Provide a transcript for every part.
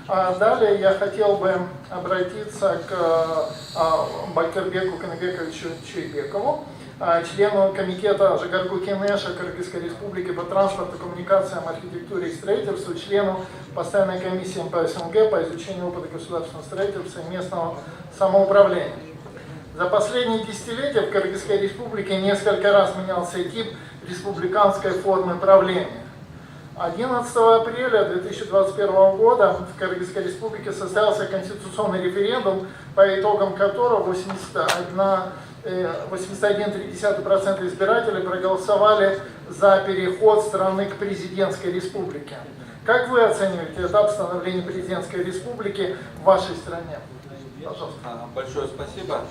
Далее я хотел бы обратиться к Бакирбеку Канабековичу Чуйбекову, члену комитета Жагарку Кенеша Кыргызской Республики по транспорту, коммуникациям, архитектуре и строительству, члену постоянной комиссии МПСМГ по изучению опыта государственного строительства и местного самоуправления. За последние десятилетия в Кыргызской Республике несколько раз менялся тип республиканской формы правления. 11 апреля 2021 года в Кыргызской Республике состоялся конституционный референдум, по итогам которого 81,3% избирателей проголосовали за переход страны к президентской республике. Как вы оцениваете этап становления президентской республики в вашей стране? Пожалуйста. Большое спасибо.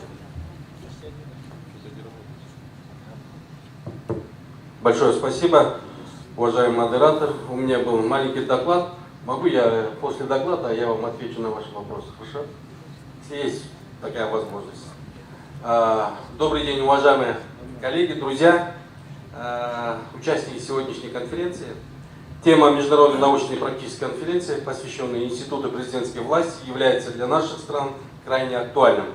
Большое спасибо, уважаемый модератор. У меня был маленький доклад. Могу я после доклада, я вам отвечу на ваши вопросы, хорошо? Если есть такая возможность. Добрый день, уважаемые коллеги, друзья, участники сегодняшней конференции. Тема Международной научной и практической конференции, посвященной Институту президентской власти, является для наших стран крайне актуальным.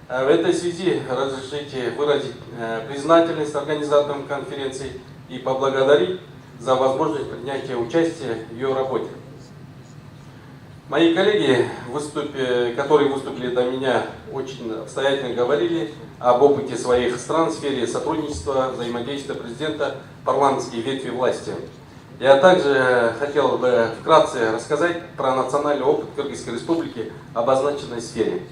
В этой связи разрешите выразить признательность организаторам конференции и поблагодарить за возможность принятия участия в ее работе. Мои коллеги, которые выступили до меня, очень обстоятельно говорили об опыте своих стран в сфере сотрудничества, взаимодействия президента, парламентские ветви власти. Я также хотел бы вкратце рассказать про национальный опыт Кыргызской Республики в обозначенной сфере.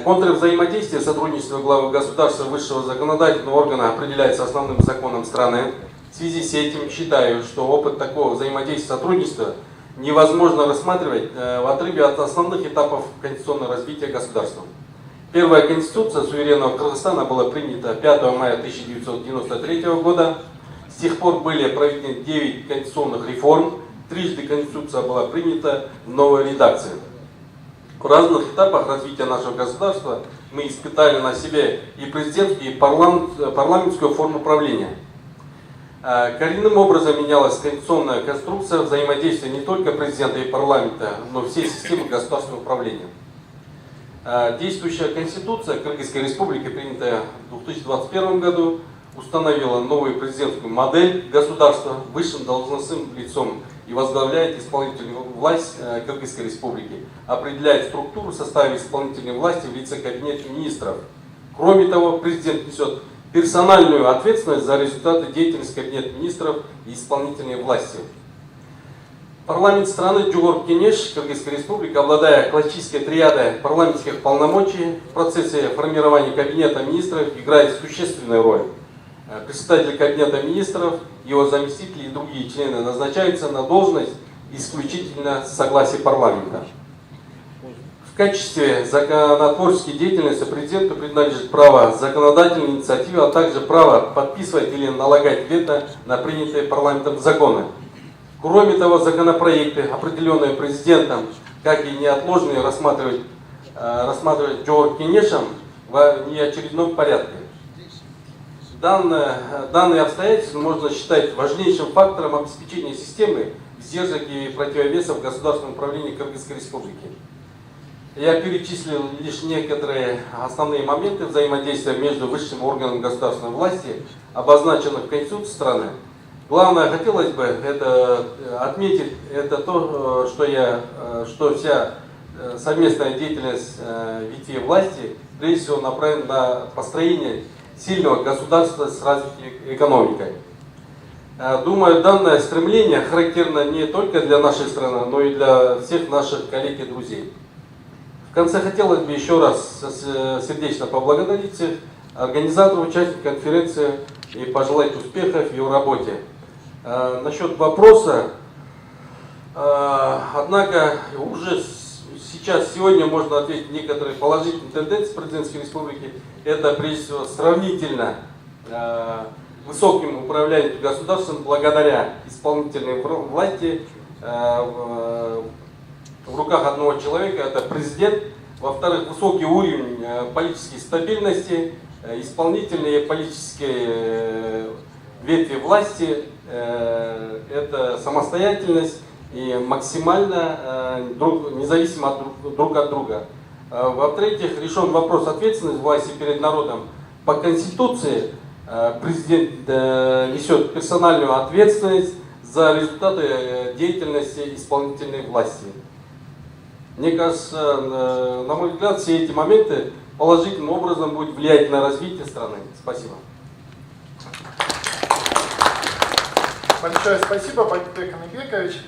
Контур взаимодействия, сотрудничества главы государства высшего законодательного органа определяется основным законом страны. В связи с этим считаю, что опыт такого взаимодействия, сотрудничества невозможно рассматривать в отрыве от основных этапов конституционного развития государства. Первая конституция суверенного Кыргызстана была принята 5 мая 1993 года. С тех пор были проведены 9 конституционных реформ. Трижды конституция была принята в новой редакции. В разных этапах развития нашего государства мы испытали на себе и президентскую, и парламентскую форму правления. Коренным образом менялась конституционная конструкция взаимодействия не только президента и парламента, но и всей системы государственного управления. Действующая конституция Кыргызской Республики, принятая в 2021 году, установила новую президентскую модель государства высшим должностным лицом и возглавляет исполнительную власть Кыргызской Республики, определяет структуру состава исполнительной власти в лице Кабинета министров. Кроме того, президент несет персональную ответственность за результаты деятельности Кабинета министров и исполнительной власти. Парламент страны Жогорку Кенеш Кыргызской Республики, обладая классической триадой парламентских полномочий в процессе формирования Кабинета министров, играет существенную роль. Председатель Кабинета министров, его заместители и другие члены назначаются на должность исключительно с согласия парламента. В качестве законотворческой деятельности президенту принадлежит право законодательной инициативы, а также право подписывать или налагать вето на принятые парламентом законы. Кроме того, законопроекты, определенные президентом, как и неотложные, рассматривать Жогорку Кенешем в неочередном порядке. Данные обстоятельства можно считать важнейшим фактором обеспечения системы сдержек и противовесов в государственном управлении Кыргызской Республики. Я перечислил лишь некоторые основные моменты взаимодействия между высшим органом государственной власти, обозначенных в Конституции страны. Главное, хотелось бы отметить, это то, что вся совместная деятельность ветвей власти прежде всего направлена на построение сильного государства с развитой экономикой. Думаю, данное стремление характерно не только для нашей страны, но и для всех наших коллег и друзей. В конце хотелось бы еще раз сердечно поблагодарить всех организаторов, участников конференции и пожелать успехов в ее работе. Насчет вопроса, однако уже сегодня можно ответить некоторые положительные тенденции президентской республики. Это прежде всего сравнительно высоким управлением государством благодаря исполнительной власти в руках одного человека, это президент. Во-вторых, высокий уровень политической стабильности, исполнительные политические ветви власти, это самостоятельность и максимально независимо друг от друга. Во-третьих, решен вопрос ответственности власти перед народом. По Конституции президент несет персональную ответственность за результаты деятельности исполнительной власти. Мне кажется, на мой взгляд, все эти моменты положительным образом будут влиять на развитие страны. Спасибо. Большое спасибо, Байтбек Каныбекович.